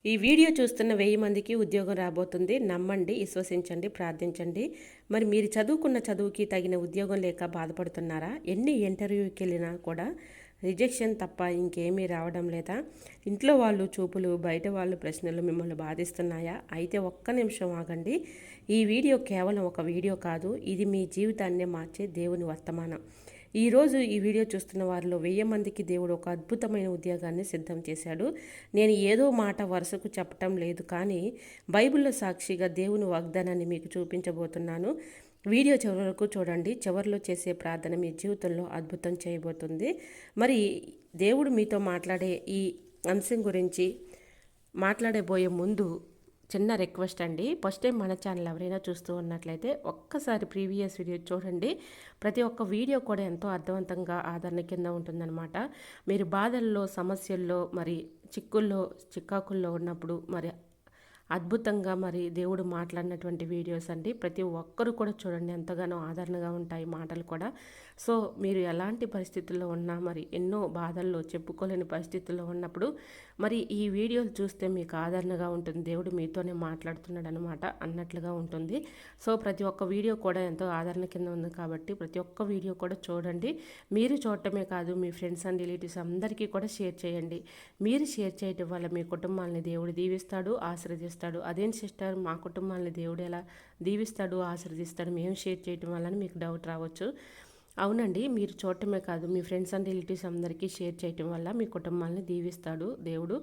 ఈ వీడియో చూస్తున్న 1000 మందికి ఉద్యోగం రాబోతుంది. నమ్మండి, విశ్వసించండి, ప్రార్థించండి. మరి మీరు చదువుకున్న చదువుకి తగిన ఉద్యోగం లేక బాధపడుతున్నారా? ఎన్ని ఇంటర్వ్యూకి వెళ్ళినా కూడా రిజెక్షన్ తప్ప ఇంకేమీ రావడం లేదా? ఇంట్లో వాళ్ళు చూపులు, బయట వాళ్ళు ప్రశ్నలు మిమ్మల్ని బాధిస్తున్నాయా? అయితే ఒక్క నిమిషం ఆగండి. ఈ వీడియో కేవలం ఒక వీడియో కాదు, ఇది మీ జీవితాన్నే మార్చే దేవుని వర్తమానం. ఈరోజు ఈ వీడియో చూస్తున్న వారిలో 1000 మందికి దేవుడు ఒక అద్భుతమైన ఉద్యోగాన్ని సిద్ధం చేశాడు. నేను ఏదో మాట వరుసకు చెప్పటం లేదు, కానీ బైబిల్లో సాక్షిగా దేవుని వాగ్దానాన్ని మీకు చూపించబోతున్నాను. వీడియో చివరి వరకు చూడండి. చివరిలో చేసే ప్రార్థన మీ జీవితంలో అద్భుతం చేయబోతుంది. మరి దేవుడు మీతో మాట్లాడే ఈ అంశం గురించి మాట్లాడబోయే ముందు చిన్న రిక్వెస్ట్ అండి. ఫస్ట్ టైం మన ఛానల్ ఎవరైనా చూస్తూ ఉన్నట్లయితే ఒక్కసారి ప్రీవియస్ వీడియో చూడండి. ప్రతి ఒక్క వీడియో కూడా ఎంతో అర్థవంతంగా ఆదరణ కింద ఉంటుందన్నమాట. మీరు బాధల్లో, సమస్యల్లో, మరి చిక్కాకుల్లో ఉన్నప్పుడు మరి అద్భుతంగా మరి దేవుడు మాట్లాడినటువంటి వీడియోస్ అండి. ప్రతి ఒక్కరు కూడా చూడండి, ఎంతగానో ఆదరణగా ఉంటాయి మాటలు కూడా. సో మీరు ఎలాంటి పరిస్థితుల్లో ఉన్నా, మరి ఎన్నో బాధల్లో చెప్పుకోలేని పరిస్థితుల్లో ఉన్నప్పుడు మరి ఈ వీడియోలు చూస్తే మీకు ఆదరణగా ఉంటుంది. దేవుడు మీతోనే మాట్లాడుతున్నాడు అనమాట అన్నట్లుగా ఉంటుంది. సో ప్రతి ఒక్క వీడియో కూడా ఎంతో ఆదరణ కింద ఉంది కాబట్టి ప్రతి ఒక్క వీడియో కూడా చూడండి. మీరు చూడటమే కాదు, మీ ఫ్రెండ్స్ అండ్ రిలేటివ్స్ అందరికీ కూడా షేర్ చేయండి. మీరు షేర్ చేయటం వల్ల మీ కుటుంబాలని దేవుడు దీవిస్తాడు, ఆశీర్వదిస్తాడు. అదేం సిస్టర్, మా కుటుంబాలని దేవుడు ఎలా దీవిస్తాడు, ఆశీర్వదిస్తాడు, మేము షేర్ చేయటం వల్ల మీకు డౌట్ రావచ్చు. అవునండి, మీరు చూడటమే కాదు, మీ ఫ్రెండ్స్ అండ్ రిలేటివ్స్ అందరికీ షేర్ చేయటం వల్ల మీ కుటుంబాలని దీవిస్తాడు, దేవుడు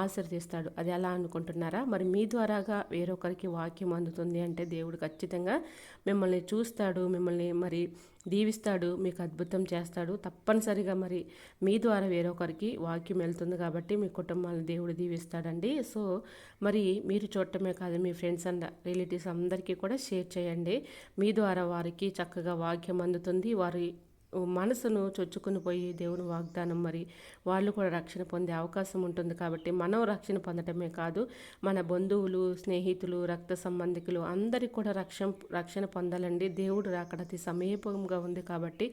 ఆశీర్వదిస్తాడు. అది ఎలా అనుకుంటున్నారా? మరి మీ ద్వారాగా వేరొకరికి వాక్యం అందుతుంది అంటే దేవుడు ఖచ్చితంగా మిమ్మల్ని చూస్తాడు, మిమ్మల్ని మరి దీవిస్తాడు, మీకు అద్భుతం చేస్తాడు. తప్పనిసరిగా మరి మీ ద్వారా వేరొకరికి వాక్యం వెళ్తుంది కాబట్టి మీ కుటుంబాలను దేవుడు దీవిస్తాడండి. సో మరి మీరు చూడటమే కాదు, మీ ఫ్రెండ్స్ అండ్ రిలేటివ్స్ అందరికీ కూడా షేర్ చేయండి. మీ ద్వారా వారికి చక్కగా వాక్యం అందుతుంది. వారి మనసును చొచ్చుకుని పోయి దేవుని వాగ్దానం మరి వాళ్ళు కూడా రక్షణ పొందే అవకాశం ఉంటుంది. కాబట్టి మనం రక్షణ పొందటమే కాదు, మన బంధువులు, స్నేహితులు, రక్త సంబంధికులు అందరికీ కూడా రక్షణ పొందాలండి. దేవుడు రాకడ అతి సమీపంగా ఉంది కాబట్టి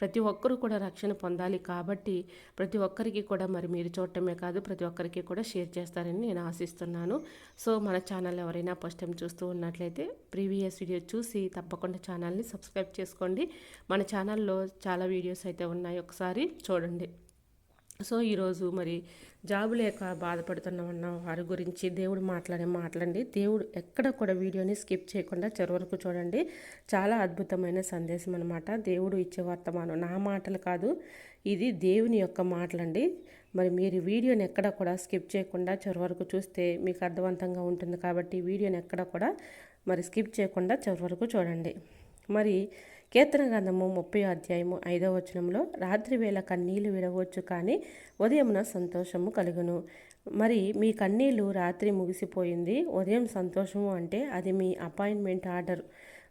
ప్రతి ఒక్కరూ కూడా రక్షణ పొందాలి. కాబట్టి ప్రతి ఒక్కరికి కూడా మరి మీరు చూడటమే కాదు, ప్రతి ఒక్కరికి కూడా షేర్ చేస్తారని నేను ఆశిస్తున్నాను. సో మన ఛానల్ ఎవరైనా ఫస్ట్ టైం చూస్తూ ఉన్నట్లయితే ప్రీవియస్ వీడియో చూసి తప్పకుండా ఛానల్ని సబ్స్క్రైబ్ చేసుకోండి. మన ఛానల్లో చాలా వీడియోస్ అయితే ఉన్నాయి, ఒకసారి చూడండి. సో ఈరోజు మరి జాబు లేక బాధపడుతున్న వారి గురించి దేవుడు మాట్లాడండి. దేవుడు ఎక్కడ కూడా వీడియోని స్కిప్ చేయకుండా చివరి వరకు చూడండి. చాలా అద్భుతమైన సందేశం అనమాట. దేవుడు ఇచ్చే వర్తమానం నా మాటలు కాదు, ఇది దేవుని యొక్క మాటలండి. మరి మీరు వీడియోని ఎక్కడ కూడా స్కిప్ చేయకుండా చివరి వరకు చూస్తే మీకు అర్థవంతంగా ఉంటుంది. కాబట్టి వీడియోని ఎక్కడ కూడా మరి స్కిప్ చేయకుండా చివరి వరకు చూడండి. మరి కీర్తన గ్రంథము 30 అధ్యాయము 5వ వచనంలో, రాత్రి వేళ కన్నీళ్లు విడవచ్చు, కానీ ఉదయమున సంతోషము కలుగును. మరి మీ కన్నీళ్లు రాత్రి ముగిసిపోయింది, ఉదయం సంతోషము అంటే అది మీ అపాయింట్మెంట్ ఆర్డర్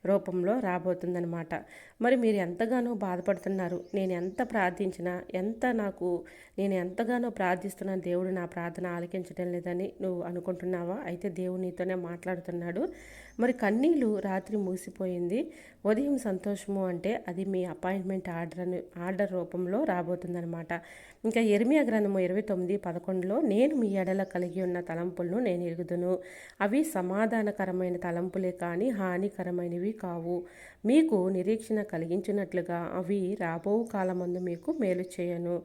రూపంలో రాబోతుందనమాట. మరి మీరు ఎంతగానో బాధపడుతున్నారు. నేను ఎంత ప్రార్థించినా, నేను ఎంతగానో ప్రార్థిస్తున్నా, దేవుడు నా ప్రార్థన ఆలకించడం లేదని నువ్వు అనుకుంటున్నావా? అయితే దేవుడు నీతోనే మాట్లాడుతున్నాడు. మరి కన్నీళ్ళు రాత్రి మూసిపోయింది, ఉదయం సంతోషము అంటే అది మీ అపాయింట్మెంట్ ఆర్డర్ రూపంలో రాబోతుందనమాట. ఇంకా యెర్మీయా గ్రంథము 29:11లో, నేను మీ ఎడల కలిగి ఉన్న తలంపులను నేను ఎరుగుదును, అవి సమాధానకరమైన తలంపులే కానీ హానికరమైనవి కావు, మీకు నిరీక్షణ కలిగించినట్లుగా అవి రాబో కాలమందు మీకు మేలు చేయను.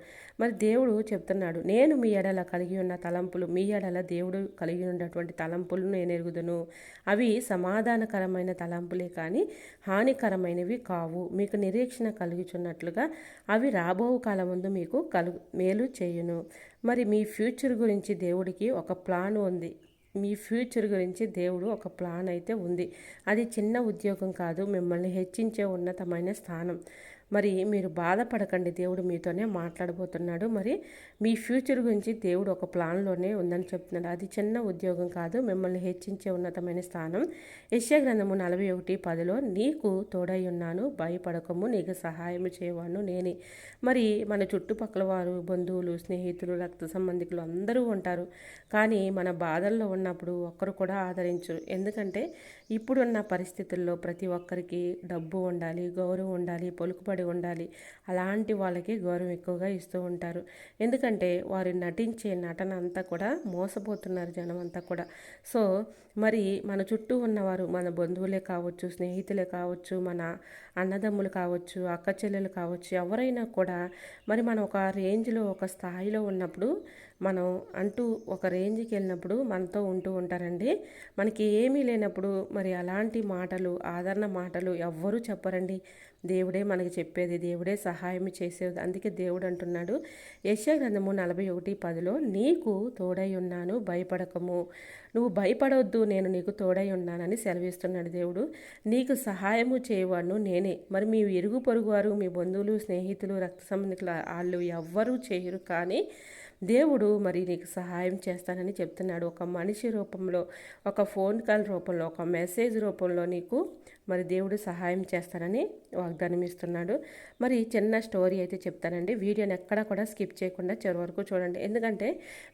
మరి దేవుడు చెప్తున్నాడు, నేను మీ ఎడల కలిగి ఉన్న తలంపులు, మీ ఎడల దేవుడు కలిగి ఉన్నటువంటి తలంపులు నేను ఎరుగుదును, అవి సమాధానకరమైన తలంపులే కానీ హానికరమైనవి కావు, మీకు నిరీక్షణ కలుగుచున్నట్లుగా అవి రాబో కాలమందు మీకు మేలు చేయును. మరి మీ ఫ్యూచర్ గురించి దేవుడికి ఒక ప్లాన్ ఉంది. మీ ఫ్యూచర్ గురించి దేవుడు ఒక ప్లాన్ అయితే ఉంది. అది చిన్న ఉద్యోగం కాదు, మిమ్మల్ని హెచ్చించే ఉన్నతమైన స్థానం. మరి మీరు బాధపడకండి, దేవుడు మీతోనే మాట్లాడబోతున్నాడు. మరి మీ ఫ్యూచర్ గురించి దేవుడు ఒక ప్లాన్లోనే ఉందని చెప్తున్నాడు. అది చిన్న ఉద్యోగం కాదు, మిమ్మల్ని హెచ్చించే ఉన్నతమైన స్థానం. యెషయా గ్రంథము 41:10లో, నీకు తోడై ఉన్నాను, భయపడకము, నీకు సహాయం చేయవాను నేనే. మరి మన చుట్టుపక్కల వారు, బంధువులు, స్నేహితులు, రక్త సంబంధికులు అందరూ ఉంటారు. కానీ మన బాధల్లో ఉన్నప్పుడు ఒక్కరు కూడా ఆదరించరు. ఎందుకంటే ఇప్పుడున్న పరిస్థితుల్లో ప్రతి ఒక్కరికి డబ్బు ఉండాలి, గౌరవం ఉండాలి, పలుకుబడి కట్టుబడి ఉండాలి. అలాంటి వాళ్ళకి గౌరవం ఎక్కువగా ఇస్తూ ఉంటారు. ఎందుకంటే వారు నటించే నటన అంతా కూడా మోసపోతున్నారు జనం అంతా కూడా. సో మరి మన చుట్టూ ఉన్నవారు, మన బంధువులే కావచ్చు, స్నేహితులే కావచ్చు, మన అన్నదమ్ములు కావచ్చు, అక్క చెల్లెలు కావచ్చు, ఎవరైనా కూడా మరి మనం ఒక రేంజ్లో ఒక స్థాయిలో ఉన్నప్పుడు మనం అంటూ ఒక రేంజ్కి వెళ్ళినప్పుడు మనతో ఉంటూ ఉంటారండి. మనకి ఏమీ లేనప్పుడు మరి అలాంటి మాటలు, ఆదరణ మాటలు ఎవ్వరూ చెప్పరండి. దేవుడే మనకి చెప్పేది, దేవుడే సహాయం చేసేది. అందుకే దేవుడు అంటున్నాడు యెషయా గ్రంథము 41:10 నీకు తోడై ఉన్నాను, భయపడకము, నువ్వు భయపడవద్దు, నేను నీకు తోడై ఉన్నానని సెలవిస్తున్నాడు దేవుడు. నీకు సహాయము చేయవాడును నేనే. మరి మీ ఇరుగు పొరుగు వారు, మీ బంధువులు, స్నేహితులు, రక్త సంబంధికుల వాళ్ళు ఎవ్వరూ చేయరు, కానీ దేవుడు మరి నీకు సహాయం చేస్తానని చెప్తున్నాడు. ఒక మనిషి రూపంలో, ఒక ఫోన్ కాల్ రూపంలో, ఒక మెసేజ్ రూపంలో నీకు మరి దేవుడు సహాయం చేస్తానని వాగ్దానం ఇస్తున్నాడు. మరి చిన్న స్టోరీ అయితే చెప్తానండి. వీడియోని ఎక్కడ కూడా స్కిప్ చేయకుండా చివరి వరకు చూడండి. ఎందుకంటే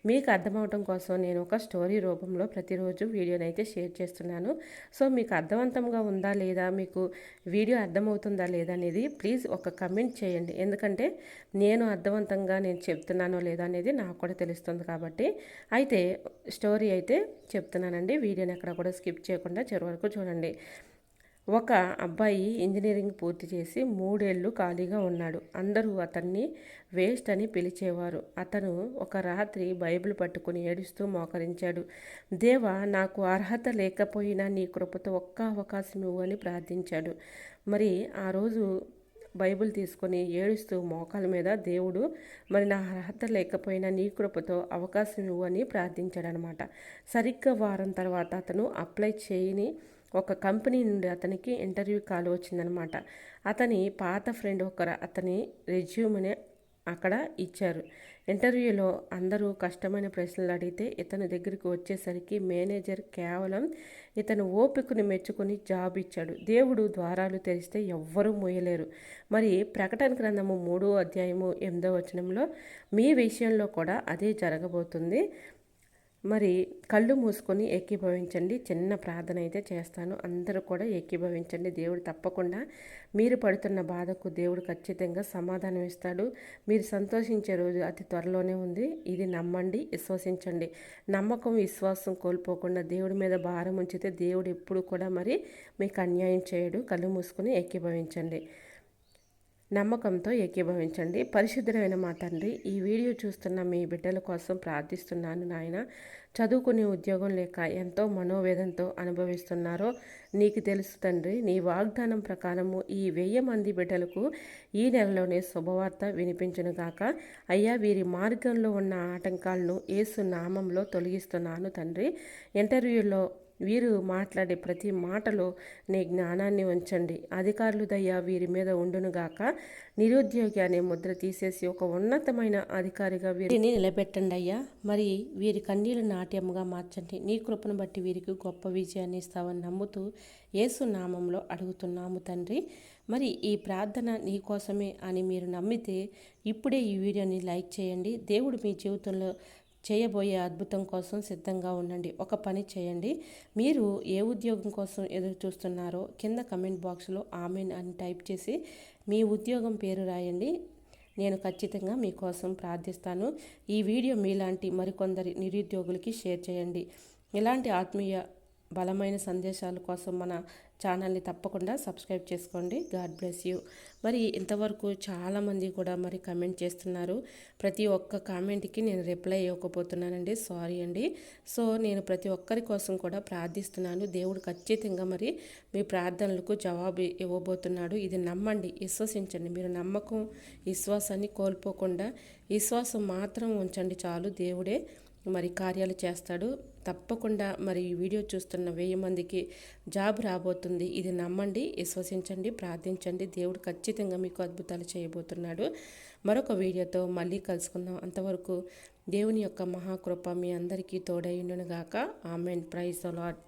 మీకు అర్థమవటం కోసం నేను ఒక స్టోరీ రూపంలో ప్రతిరోజు వీడియోని అయితే షేర్ చేస్తున్నాను. సో మీకు అర్థవంతంగా ఉందా లేదా, మీకు వీడియో అర్థమవుతుందా లేదా అనేది ప్లీజ్ ఒక కమెంట్ చేయండి. ఎందుకంటే నేను అర్థవంతంగా నేను చెప్తున్నానో లేదా అనేది నాకు కూడా తెలుస్తుంది కాబట్టి. అయితే స్టోరీ అయితే చెప్తున్నానండి. వీడియోని ఎక్కడ కూడా స్కిప్ చేయకుండా చివరి వరకు చూడండి. ఒక అబ్బాయి ఇంజనీరింగ్ పూర్తి చేసి 3 ఏళ్ళు ఖాళీగా ఉన్నాడు. అందరూ అతన్ని వేస్ట్ అని పిలిచేవారు. అతను ఒక రాత్రి బైబిల్ పట్టుకుని ఏడుస్తూ మోకరించాడు. దేవా, నాకు అర్హత లేకపోయినా నీ కృపతో ఒక్క అవకాశం ఇవ్వు అని ప్రార్థించాడు. మరి ఆ రోజు బైబిల్ తీసుకొని ఏడుస్తూ మోకాల మీద దేవుడు మరి నా అర్హత లేకపోయినా నీ కృపతో అవకాశం ఇవ్వు అని ప్రార్థించాడనమాట. సరిగ్గా వారం తర్వాత అతను అప్లై చేయని ఒక కంపెనీ నుండి అతనికి ఇంటర్వ్యూ కాల్ వచ్చిందనమాట. అతని పాత ఫ్రెండ్ ఒకరు అతని రెజ్యూమ్ని అక్కడ ఇచ్చారు. ఇంటర్వ్యూలో అందరూ కష్టమైన ప్రశ్నలు అడిగితే ఇతని దగ్గరికి వచ్చేసరికి మేనేజర్ కేవలం ఇతను ఓపికను మెచ్చుకొని జాబ్ ఇచ్చాడు. దేవుడు ద్వారాలు తెరిస్తే ఎవ్వరూ మోయలేరు. మరి ప్రకటన గ్రంథము 3:8 మీ విషయంలో కూడా అదే జరగబోతుంది. మరి కళ్ళు మూసుకొని ఏకీభవించండి. చిన్న ప్రార్థన అయితే చేస్తాను, అందరూ కూడా ఏకీభవించండి. దేవుడు తప్పకుండా మీరు పడుతున్న బాధకు దేవుడు ఖచ్చితంగా సమాధానం ఇస్తాడు. మీరు సంతోషించే రోజు అతి త్వరలోనే ఉంది. ఇది నమ్మండి, విశ్వసించండి. నమ్మకం, విశ్వాసం కోల్పోకుండా దేవుడి మీద భారం ఉంచితే దేవుడు ఎప్పుడు కూడా మరి మీకు అన్యాయం చేయడు. కళ్ళు మూసుకొని ఏకీభవించండి, నమ్మకంతో ఏకీభవించండి. పరిశుద్ధమైన మా తండ్రి, ఈ వీడియో చూస్తున్న మీ బిడ్డల కోసం ప్రార్థిస్తున్నాను నాయన. చదువుకునే ఉద్యోగం లేక ఎంతో మనోవేదంతో అనుభవిస్తున్నారో నీకు తెలుసు తండ్రి. నీ వాగ్దానం ప్రకారము ఈ 1000 మంది బిడ్డలకు ఈ నెలలోనే శుభవార్త వినిపించును గాక. అయ్యా, వీరి మార్గంలో ఉన్న ఆటంకాలను యేసు నామంలో తొలగిస్తున్నాను తండ్రి. ఇంటర్వ్యూలో వీరు మాట్లాడే ప్రతి మాటలో నీ జ్ఞానాన్ని ఉంచండి. అధికారులు దయ్యా వీరి మీద ఉండునుగాక. నిరుద్యోగి అనే ముద్ర తీసేసి ఒక ఉన్నతమైన అధికారిగా వీరిని నిలబెట్టండి అయ్యా. మరి వీరి కన్నీళ్లు నాట్యంగా మార్చండి. నీ కృపను బట్టి వీరికి గొప్ప విజయాన్ని ఇస్తావని నమ్ముతూ యేసు నామంలో అడుగుతున్నాము తండ్రి. మరి ఈ ప్రార్థన నీ కోసమే అని మీరు నమ్మితే ఇప్పుడే ఈ వీడియోని లైక్ చేయండి. దేవుడు మీ జీవితంలో చేయబోయే అద్భుతం కోసం సిద్ధంగా ఉండండి. ఒక పని చేయండి. మీరు ఏ ఉద్యోగం కోసం ఎదురు చూస్తున్నారో కింద కమెంట్ బాక్స్లో ఆమెన్ అని టైప్ చేసి మీ ఉద్యోగం పేరు రాయండి. నేను ఖచ్చితంగా మీకోసం ప్రార్థిస్తాను. ఈ వీడియో మీలాంటి మరికొందరి నిరుద్యోగులకి షేర్ చేయండి. ఇలాంటి ఆత్మీయ బలమైన సందేశాల కోసం మన ఛానల్ని తప్పకుండా సబ్స్క్రైబ్ చేసుకోండి. God bless you. మరి ఇంతవరకు చాలామంది కూడా మరి కమెంట్ చేస్తున్నారు. ప్రతి ఒక్క కామెంట్కి నేను రిప్లై ఇవ్వకపోతున్నానండి, సారీ అండి. సో నేను ప్రతి ఒక్కరి కోసం కూడా ప్రార్థిస్తున్నాను. దేవుడు ఖచ్చితంగా మరి మీ ప్రార్థనలకు జవాబు ఇవ్వబోతున్నాడు. ఇది నమ్మండి, విశ్వసించండి. మీరు నమ్మకం, విశ్వాసాన్ని కోల్పోకుండా విశ్వాసం మాత్రం ఉంచండి చాలు. దేవుడే మరి కార్యాలు చేస్తాడు. తప్పకుండా మరి ఈ వీడియో చూస్తున్న 1000 మందికి జాబ్ రాబోతుంది. ఇది నమ్మండి, విశ్వసించండి, ప్రార్థించండి. దేవుడు ఖచ్చితంగా మీకు అద్భుతాలు చేయబోతున్నాడు. మరొక వీడియోతో మళ్ళీ కలుసుకుందాం. అంతవరకు దేవుని యొక్క మహాకృప మీ అందరికీ తోడైయుండును గాక. ఆమెన్. Praise the lord.